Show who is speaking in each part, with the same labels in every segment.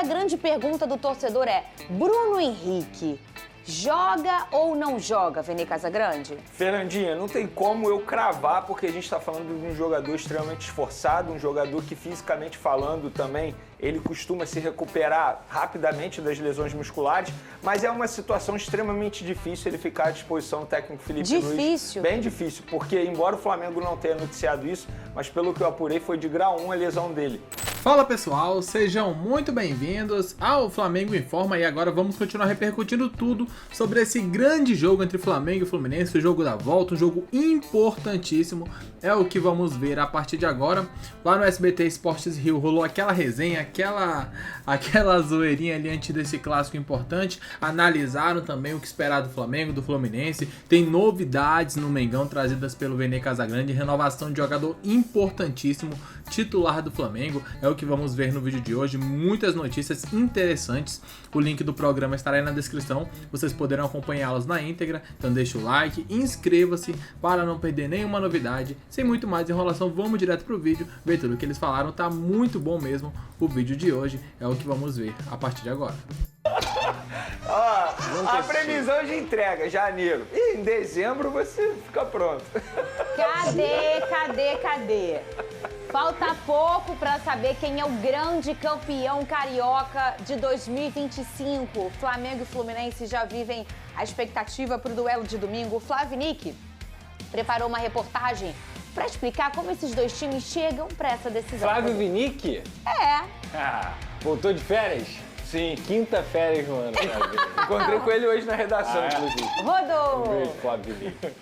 Speaker 1: a grande pergunta do torcedor é: Bruno Henrique joga ou não joga, Vene Casagrande?
Speaker 2: Fernandinha, não tem como eu cravar, porque a gente está falando de um jogador extremamente esforçado, um jogador que fisicamente falando também, ele costuma se recuperar rapidamente das lesões musculares, mas é uma situação extremamente difícil ele ficar à disposição do técnico Felipe Luiz.
Speaker 1: Difícil?
Speaker 2: Bem difícil, porque embora o Flamengo não tenha noticiado isso, mas pelo que eu apurei foi de grau 1 a lesão dele.
Speaker 3: Fala pessoal, sejam muito bem-vindos ao Flamengo Informa e agora vamos continuar repercutindo tudo sobre esse grande jogo entre Flamengo e Fluminense, o jogo da volta, um jogo importantíssimo, é o que vamos ver a partir de agora. Lá no SBT Esportes Rio rolou aquela resenha, aquela zoeirinha ali antes desse clássico importante, analisaram também o que esperar do Flamengo, do Fluminense, tem novidades no Mengão trazidas pelo Vene Casagrande, renovação de jogador importantíssimo, titular do Flamengo, é o que vamos ver no vídeo de hoje, muitas notícias interessantes, o link do programa estará aí na descrição, vocês poderão acompanhá-los na íntegra, então deixa o like, inscreva-se para não perder nenhuma novidade, sem muito mais enrolação, vamos direto pro vídeo, ver tudo o que eles falaram, tá muito bom mesmo, o vídeo de hoje é o que vamos ver a partir de agora.
Speaker 2: A previsão de entrega, janeiro, e em dezembro você fica pronto.
Speaker 1: Cadê? Falta pouco para saber quem é o grande campeão carioca de 2025. Flamengo e Fluminense já vivem a expectativa para o duelo de domingo. O Flavinic preparou uma reportagem para explicar como esses dois times chegam para essa decisão.
Speaker 4: Flávio Vinick?
Speaker 1: É.
Speaker 4: Voltou de férias?
Speaker 2: Sim.
Speaker 4: Quinta férias no ano.
Speaker 2: Encontrei com ele hoje na redação, inclusive.
Speaker 1: Rodou!
Speaker 4: Um beijo, Flávio Vinick.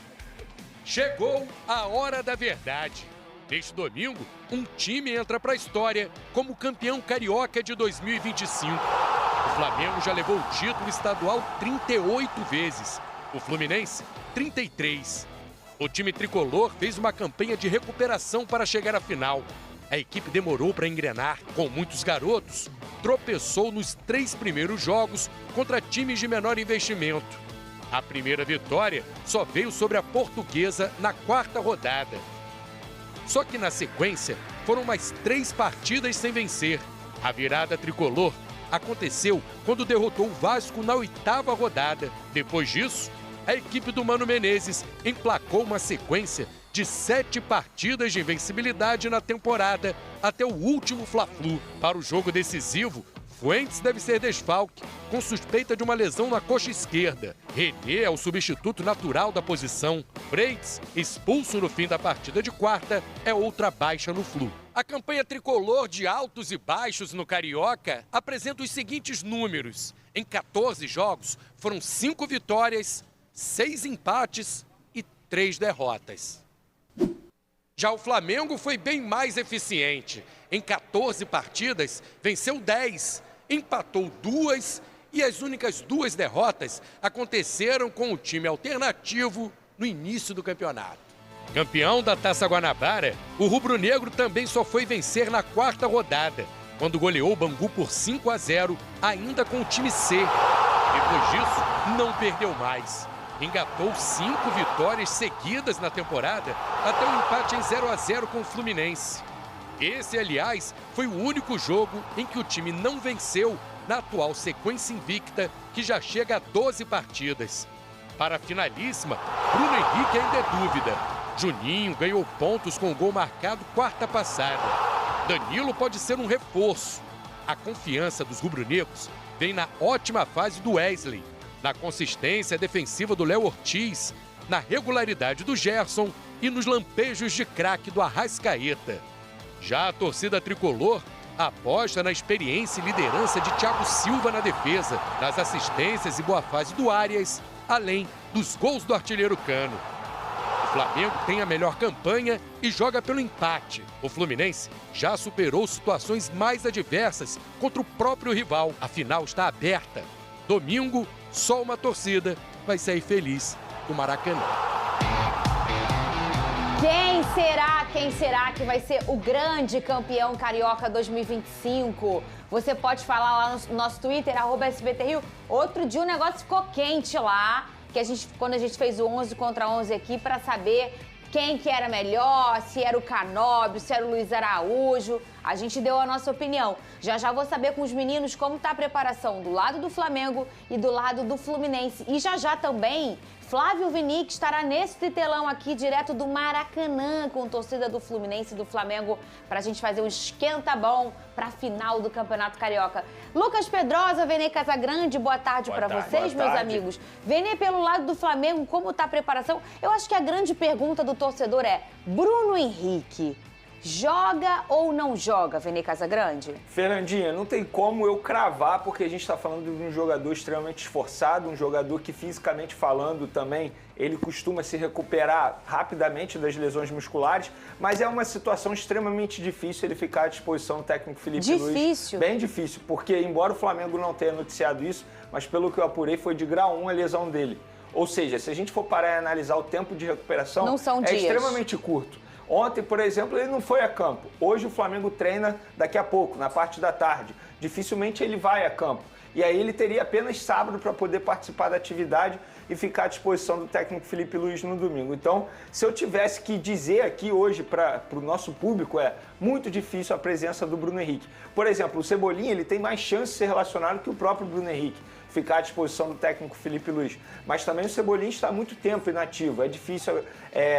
Speaker 5: Chegou a hora da verdade. Neste domingo, um time entra para a história como campeão carioca de 2025. O Flamengo já levou o título estadual 38 vezes, o Fluminense 33. O time tricolor fez uma campanha de recuperação para chegar à final. A equipe demorou para engrenar, com muitos garotos, tropeçou nos 3 primeiros jogos contra times de menor investimento. A primeira vitória só veio sobre a Portuguesa na 4ª rodada. Só que na sequência foram mais 3 partidas sem vencer. A virada tricolor aconteceu quando derrotou o Vasco na 8ª rodada. Depois disso, a equipe do Mano Menezes emplacou uma sequência de 7 partidas de invencibilidade na temporada até o último Fla-Flu. Para o jogo decisivo, Fuentes deve ser desfalque, com suspeita de uma lesão na coxa esquerda. René é o substituto natural da posição. Freitas, expulso no fim da partida de quarta, é outra baixa no Flu. A campanha tricolor de altos e baixos no Carioca apresenta os seguintes números. Em 14 jogos, foram 5 vitórias, 6 empates e 3 derrotas. Já o Flamengo foi bem mais eficiente. Em 14 partidas, venceu 10, empatou 2 e as únicas 2 derrotas aconteceram com o time alternativo no início do campeonato. Campeão da Taça Guanabara, o rubro-negro também só foi vencer na 4ª rodada, quando goleou o Bangu por 5-0, ainda com o time C. Depois disso, não perdeu mais. Engatou 5 vitórias seguidas na temporada, até um empate em 0-0 com o Fluminense. Esse, aliás, foi o único jogo em que o time não venceu na atual sequência invicta, que já chega a 12 partidas. Para a finalíssima, Bruno Henrique ainda é dúvida. Juninho ganhou pontos com o gol marcado 4ª passada. Danilo pode ser um reforço. A confiança dos rubro-negros vem na ótima fase do Wesley, na consistência defensiva do Léo Ortiz, na regularidade do Gerson e nos lampejos de craque do Arrascaeta. Já a torcida tricolor aposta na experiência e liderança de Thiago Silva na defesa, nas assistências e boa fase do Arias, além dos gols do artilheiro Cano. O Flamengo tem a melhor campanha e joga pelo empate. O Fluminense já superou situações mais adversas contra o próprio rival. A final está aberta. Domingo, só uma torcida vai sair feliz do Maracanã.
Speaker 1: Quem será que vai ser o grande campeão carioca 2025? Você pode falar lá no nosso Twitter, @SBTRio. Outro dia o negócio ficou quente lá, quando a gente fez o 11 contra 11 aqui, para saber quem que era melhor, se era o Canóbio, se era o Luiz Araújo. A gente deu a nossa opinião. Já já vou saber com os meninos como tá a preparação do lado do Flamengo e do lado do Fluminense. E já já também, Flávio Vinick estará nesse telão aqui, direto do Maracanã, com torcida do Fluminense e do Flamengo, pra gente fazer um esquenta bom pra final do Campeonato Carioca. Lucas Pedrosa, Vene Casagrande, boa tarde pra vocês, meus amigos. Vene, pelo lado do Flamengo, como tá a preparação? Eu acho que a grande pergunta do torcedor é: Bruno Henrique joga ou não joga, Vene Casagrande?
Speaker 2: Fernandinha, não tem como eu cravar, porque a gente está falando de um jogador extremamente esforçado, um jogador que, fisicamente falando também, ele costuma se recuperar rapidamente das lesões musculares, mas é uma situação extremamente difícil ele ficar à disposição do técnico Felipe Luiz.
Speaker 1: Difícil?
Speaker 2: Bem difícil, porque embora o Flamengo não tenha noticiado isso, mas pelo que eu apurei foi de grau 1 a lesão dele. Ou seja, se a gente for parar e analisar o tempo de recuperação,
Speaker 1: não são
Speaker 2: é
Speaker 1: dias.
Speaker 2: Extremamente curto. Ontem, por exemplo, ele não foi a campo. Hoje o Flamengo treina daqui a pouco, na parte da tarde. Dificilmente ele vai a campo. E aí ele teria apenas sábado para poder participar da atividade e ficar à disposição do técnico Felipe Luiz no domingo. Então, se eu tivesse que dizer aqui hoje para o nosso público, é muito difícil a presença do Bruno Henrique. Por exemplo, o Cebolinha ele tem mais chance de ser relacionado que o próprio Bruno Henrique, ficar à disposição do técnico Felipe Luiz. Mas também o Cebolinha está há muito tempo inativo. É difícil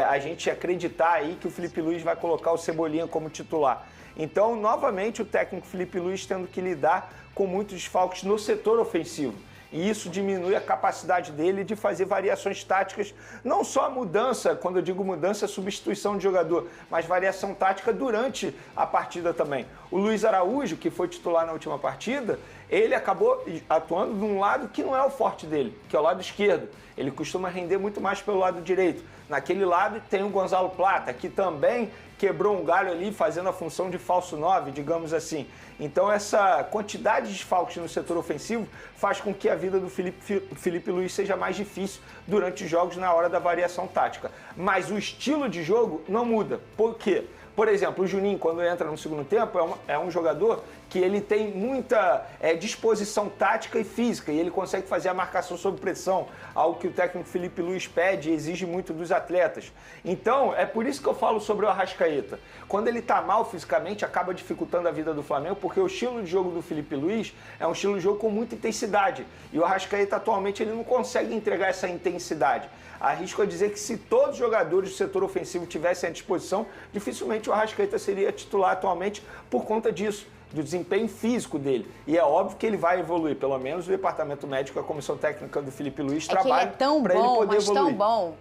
Speaker 2: a gente acreditar aí que o Felipe Luiz vai colocar o Cebolinha como titular. Então, novamente, o técnico Felipe Luiz tendo que lidar com muitos desfalques no setor ofensivo. E isso diminui a capacidade dele de fazer variações táticas, não só a mudança, quando eu digo mudança, substituição de jogador, mas variação tática durante a partida também. O Luiz Araújo, que foi titular na última partida, ele acabou atuando de um lado que não é o forte dele, que é o lado esquerdo. Ele costuma render muito mais pelo lado direito. Naquele lado tem o Gonzalo Plata, que também quebrou um galho ali fazendo a função de falso 9, digamos assim. Então essa quantidade de desfalques no setor ofensivo faz com que a vida do Felipe Luiz seja mais difícil durante os jogos na hora da variação tática. Mas o estilo de jogo não muda. Por quê? Por exemplo, o Juninho, quando entra no segundo tempo, é um jogador que ele tem muita disposição tática e física, e ele consegue fazer a marcação sob pressão, algo que o técnico Felipe Luiz pede e exige muito dos atletas. Então, é por isso que eu falo sobre o Arrascaeta. Quando ele está mal fisicamente, acaba dificultando a vida do Flamengo, porque o estilo de jogo do Felipe Luiz é um estilo de jogo com muita intensidade, e o Arrascaeta atualmente ele não consegue entregar essa intensidade. Arrisco a dizer que se todos os jogadores do setor ofensivo tivessem à disposição, dificilmente o Arrascaeta seria titular atualmente por conta disso, do desempenho físico dele. E é óbvio que ele vai evoluir, pelo menos o departamento médico, a comissão técnica do Felipe Luiz trabalha para ele poder evoluir.
Speaker 1: Tão bom,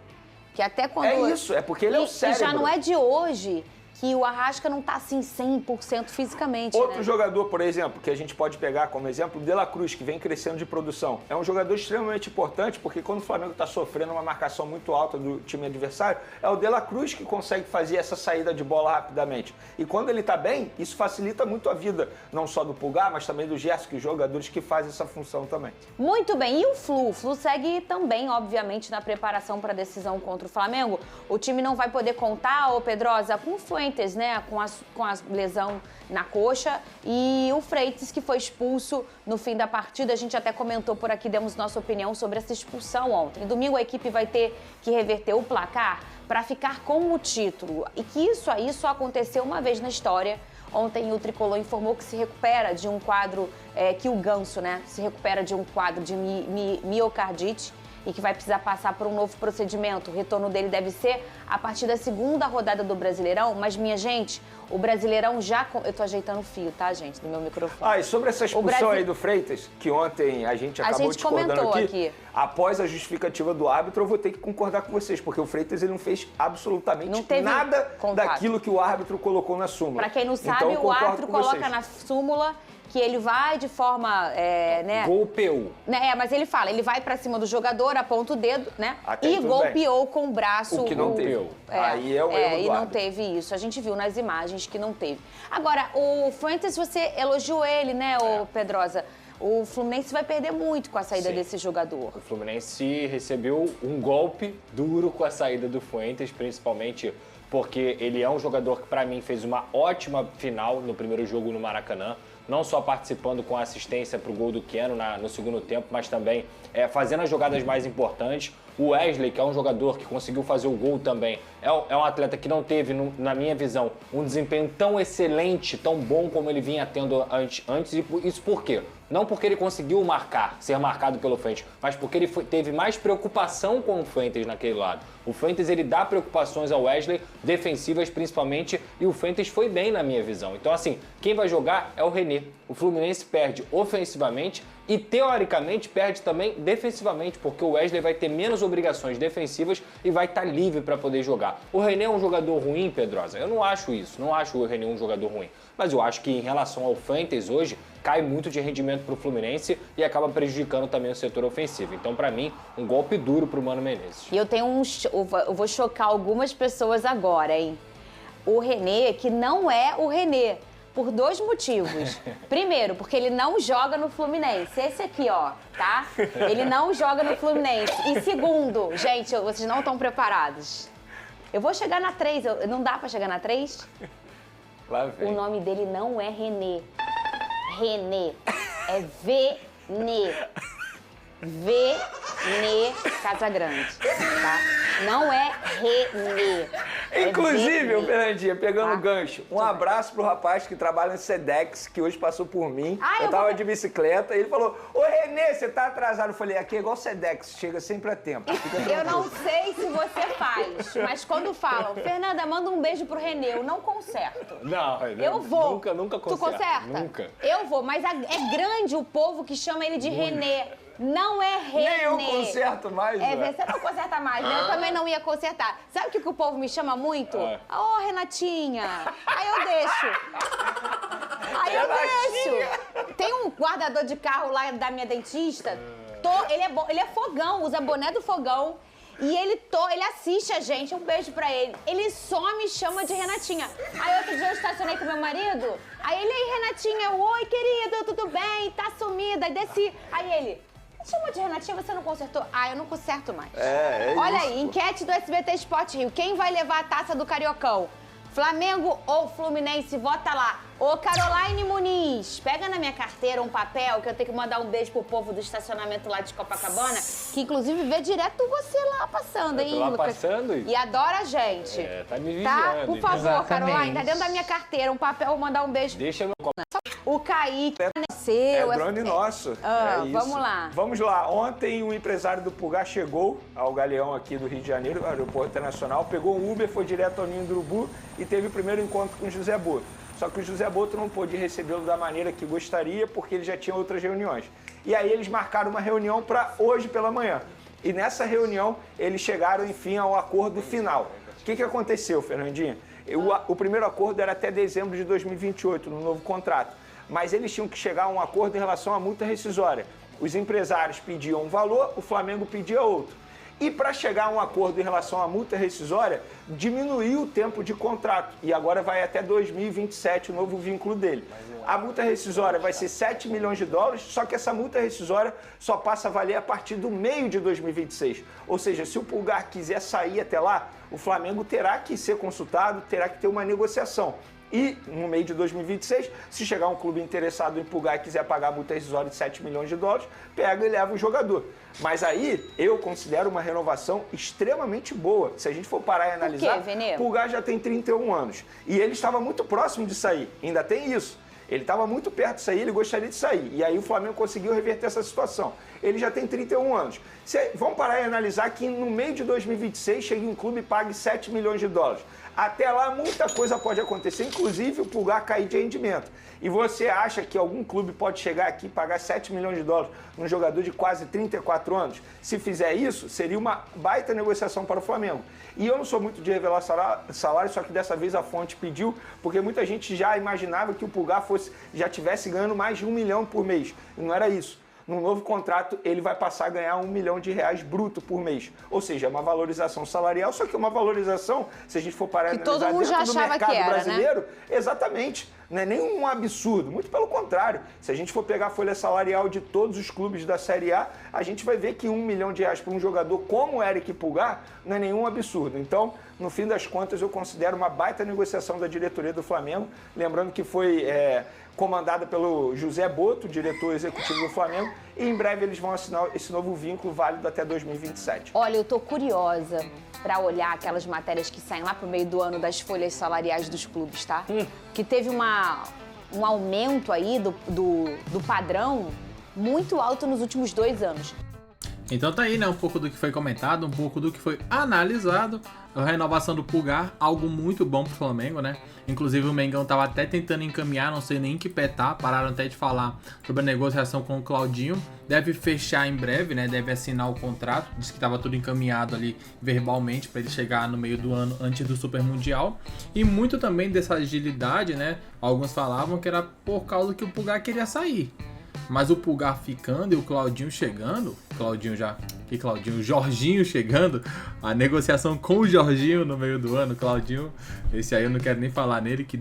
Speaker 1: que até quando...
Speaker 2: É isso, é porque ele é o cérebro.
Speaker 1: E já não é de hoje que o Arrasca não tá assim 100% fisicamente,
Speaker 2: Outro
Speaker 1: né?
Speaker 2: jogador, por exemplo, que a gente pode pegar como exemplo, o De La Cruz, que vem crescendo de produção. É um jogador extremamente importante, porque quando o Flamengo está sofrendo uma marcação muito alta do time adversário, é o De La Cruz que consegue fazer essa saída de bola rapidamente. E quando ele está bem, isso facilita muito a vida, não só do Pulgar, mas também do Gerson, que jogadores que fazem essa função também.
Speaker 1: Muito bem, e o Flu? O Flu segue também, obviamente, na preparação para a decisão contra o Flamengo. O time não vai poder contar, ô Pedrosa, com o Fuentes, né, com a lesão na coxa, e o Freitas, que foi expulso no fim da partida. A gente até comentou por aqui, demos nossa opinião sobre essa expulsão ontem. Domingo a equipe vai ter que reverter o placar para ficar com o título, e que isso aí só aconteceu uma vez na história. Ontem o Tricolor informou que se recupera de um quadro, que o Ganso, né, se recupera de um quadro de miocardite, e que vai precisar passar por um novo procedimento. O retorno dele deve ser a partir da segunda rodada do Brasileirão, mas, minha gente, o Brasileirão já... Eu tô ajeitando o fio, tá, gente, do meu microfone.
Speaker 2: E sobre essa expulsão aí do Freitas, que ontem a gente acabou discordando aqui, após a justificativa do árbitro, eu vou ter que concordar com vocês, porque o Freitas ele não fez absolutamente nada daquilo que o árbitro colocou na súmula.
Speaker 1: Pra quem não sabe, o árbitro coloca na súmula que ele vai de forma, né...
Speaker 4: Golpeou.
Speaker 1: Mas ele fala, ele vai pra cima do jogador, aponta o dedo, né?
Speaker 2: Até
Speaker 1: e golpeou com o braço.
Speaker 2: O que não teve. Aí é o erro do
Speaker 1: e não
Speaker 2: árbitro.
Speaker 1: teve isso. A gente viu nas imagens que não teve. Agora, o Fuentes, você elogiou ele, né, ô Pedrosa? O Fluminense vai perder muito com a saída desse jogador.
Speaker 4: O Fluminense recebeu um golpe duro com a saída do Fuentes, principalmente porque ele é um jogador que, para mim, fez uma ótima final no primeiro jogo no Maracanã. Não só participando com assistência para o gol do Keno no segundo tempo, mas também fazendo as jogadas mais importantes, O Wesley, que é um jogador que conseguiu fazer o gol também, é um atleta que não teve, na minha visão, um desempenho tão excelente, tão bom como ele vinha tendo antes. E isso por quê? Não porque ele conseguiu ser marcado pelo Fuentes, mas porque ele teve mais preocupação com o Fuentes naquele lado. O Fuentes, ele dá preocupações ao Wesley, defensivas principalmente, e o Fuentes foi bem na minha visão. Então, assim, quem vai jogar é o René. O Fluminense perde ofensivamente e, teoricamente, perde também defensivamente, porque o Wesley vai ter menos obrigações defensivas e vai estar livre para poder jogar. O René é um jogador ruim, Pedrosa? Eu não acho isso, não acho o René um jogador ruim. Mas eu acho que, em relação ao Fuentes hoje, cai muito de rendimento para o Fluminense e acaba prejudicando também o setor ofensivo. Então, para mim, um golpe duro para o Mano Menezes.
Speaker 1: E eu vou chocar algumas pessoas agora, hein? O René, que não é o René, por 2 motivos. Primeiro, porque ele não joga no Fluminense. Esse aqui, ó, tá? Ele não joga no Fluminense. E segundo, gente, vocês não estão preparados. Eu vou chegar na 3, não dá pra chegar na 3?
Speaker 2: Lá vem.
Speaker 1: O nome dele não é René. René. É Vene. Vene Casagrande, tá? Não é René.
Speaker 2: Inclusive, o Fernandinha, pegando
Speaker 1: Tá.
Speaker 2: o gancho, um abraço pro rapaz que trabalha no Sedex, que hoje passou por mim.
Speaker 1: Ah,
Speaker 2: eu tava de bicicleta e ele falou: Ô Renê, você tá atrasado? Eu falei: aqui é igual Sedex, chega sempre a tempo. Fica
Speaker 1: Eu
Speaker 2: tranquilo.
Speaker 1: não sei se você faz, mas quando falam, Fernanda, manda um beijo pro Renê, eu não conserto.
Speaker 4: Não,
Speaker 1: Eu vou.
Speaker 4: Nunca
Speaker 1: Tu conserta?
Speaker 4: Nunca.
Speaker 1: Eu vou, mas é grande o povo que chama ele de Renê. Não é René.
Speaker 2: Nem eu conserto mais,
Speaker 1: É,
Speaker 2: ué.
Speaker 1: você não conserta mais, né? Eu também não ia consertar. Sabe o que o povo me chama muito? Ô, Renatinha. Aí eu deixo. Aí eu deixo. Tem um guardador de carro lá da minha dentista. Ele é fogão, usa boné do fogão. E ele assiste a gente, um beijo pra ele. Ele só me chama de Renatinha. Aí outro dia eu estacionei com meu marido, aí ele aí, Renatinha, oi querido, tudo bem? Tá sumida, aí desci. Aí ele, me chamou de Renatinha, você não consertou? Ah, eu não conserto mais.
Speaker 2: É
Speaker 1: Olha
Speaker 2: isso,
Speaker 1: aí, enquete do SBT Sport Rio, quem vai levar a taça do Cariocão? Flamengo ou Fluminense? Vota lá. Ô, Caroline Muniz, pega na minha carteira um papel que eu tenho que mandar um beijo pro povo do estacionamento lá de Copacabana, que inclusive vê direto você lá passando, hein,
Speaker 4: lá
Speaker 1: Lucas?
Speaker 4: passando
Speaker 1: E adora a gente.
Speaker 4: É, tá me
Speaker 1: Tá?
Speaker 4: vigiando.
Speaker 1: Por favor,
Speaker 3: Exatamente.
Speaker 1: Caroline, tá dentro da minha carteira um papel, vou mandar um beijo.
Speaker 4: Deixa meu copo.
Speaker 1: O Kaique,
Speaker 2: É
Speaker 1: seu.
Speaker 2: drone nosso.
Speaker 1: Ah,
Speaker 2: é isso.
Speaker 1: vamos lá.
Speaker 2: Vamos lá. Ontem o empresário do Pulgar chegou ao Galeão aqui do Rio de Janeiro, aeroporto internacional, pegou um Uber, foi direto ao Ninho do Urubu e teve o primeiro encontro com o José Boto. Só que o José Boto não pôde recebê-lo da maneira que gostaria, porque ele já tinha outras reuniões. E aí eles marcaram uma reunião para hoje pela manhã. E nessa reunião eles chegaram, enfim, ao acordo final. O que aconteceu, Fernandinha? O primeiro acordo era até dezembro de 2028, no novo contrato. Mas eles tinham que chegar a um acordo em relação à multa rescisória. Os empresários pediam um valor, o Flamengo pedia outro. E para chegar a um acordo em relação à multa rescisória, diminuiu o tempo de contrato. E agora vai até 2027 o novo vínculo dele. A multa rescisória vai ser 7 milhões de dólares, só que essa multa rescisória só passa a valer a partir do meio de 2026. Ou seja, se o Pulgar quiser sair até lá, o Flamengo terá que ser consultado, terá que ter uma negociação. E, no meio de 2026, se chegar um clube interessado em Pulgar e quiser pagar a multa rescisória de 7 milhões de dólares, pega e leva o jogador. Mas aí, eu considero uma renovação extremamente boa. Se a gente for parar e analisar,
Speaker 1: Vene?
Speaker 2: Pulgar já tem 31 anos. E ele estava muito próximo de sair. Ainda tem isso. Ele estava muito perto de sair, ele gostaria de sair. E aí o Flamengo conseguiu reverter essa situação. Ele já tem 31 anos. Vamos parar e analisar que no meio de 2026 chegue um clube e pague 7 milhões de dólares. Até lá, muita coisa pode acontecer, inclusive o Pulgar cair de rendimento. E você acha que algum clube pode chegar aqui e pagar 7 milhões de dólares num jogador de quase 34 anos? Se fizer isso, seria uma baita negociação para o Flamengo. E eu não sou muito de revelar salário, só que dessa vez a fonte pediu, porque muita gente já imaginava que o Pulgar já tivesse ganhando mais de 1 milhão por mês. E não era isso. No novo contrato, ele vai passar a ganhar R$1 milhão bruto por mês. Ou seja, é uma valorização salarial, só que é uma valorização, se a gente for parar e
Speaker 1: Que todo
Speaker 2: analisar
Speaker 1: mundo já
Speaker 2: dentro do
Speaker 1: achava
Speaker 2: mercado
Speaker 1: que era,
Speaker 2: brasileiro, exatamente. Não é nenhum absurdo, muito pelo contrário. Se a gente for pegar a folha salarial de todos os clubes da Série A, a gente vai ver que R$1 milhão para um jogador como o Eric Pulgar não é nenhum absurdo. Então, no fim das contas, eu considero uma baita negociação da diretoria do Flamengo. Lembrando que foi comandada pelo José Boto, diretor executivo do Flamengo, e em breve eles vão assinar esse novo vínculo válido até 2027.
Speaker 1: Olha, eu tô curiosa pra olhar aquelas matérias que saem lá pro meio do ano das folhas salariais dos clubes, tá? Que teve um aumento aí do padrão muito alto nos últimos 2 anos.
Speaker 3: Então tá aí, né? Um pouco do que foi comentado, um pouco do que foi analisado. A renovação do Pulgar, algo muito bom pro Flamengo, né? Inclusive o Mengão tava até tentando encaminhar, não sei nem em que pé tá. Pararam até de falar sobre a negociação com o Claudinho. Deve fechar em breve, né? Deve assinar o contrato. Diz que tava tudo encaminhado ali verbalmente para ele chegar no meio do ano, antes do Super Mundial. E muito também dessa agilidade, né? Alguns falavam que era por causa que o Pulgar queria sair. Mas o Pulgar ficando e o Claudinho chegando, o Jorginho chegando, a negociação com o Jorginho no meio do ano, Claudinho, esse aí eu não quero nem falar nele, que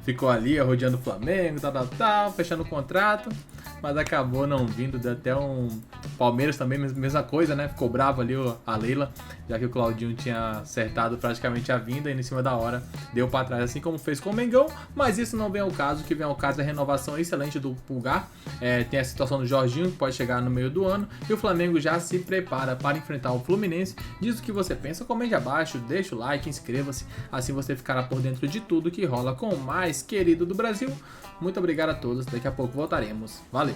Speaker 3: ficou ali rodeando o Flamengo, tal, fechando o contrato, mas acabou não vindo, deu até Palmeiras também, mesma coisa, né? Ficou bravo ali a Leila, já que o Claudinho tinha acertado praticamente a vinda e em cima da hora deu pra trás, assim como fez com o Mengão, mas isso não vem ao caso. O que vem ao caso é a renovação excelente do Pulgar. Tem a situação do Jorginho, que pode chegar no meio do ano, e o Flamengo já se prepara para enfrentar o Fluminense. Diz o que você pensa, comente abaixo, deixa o like, inscreva-se, assim você ficará por dentro de tudo que rola com o mais querido do Brasil. Muito obrigado a todos, daqui a pouco voltaremos. Valeu!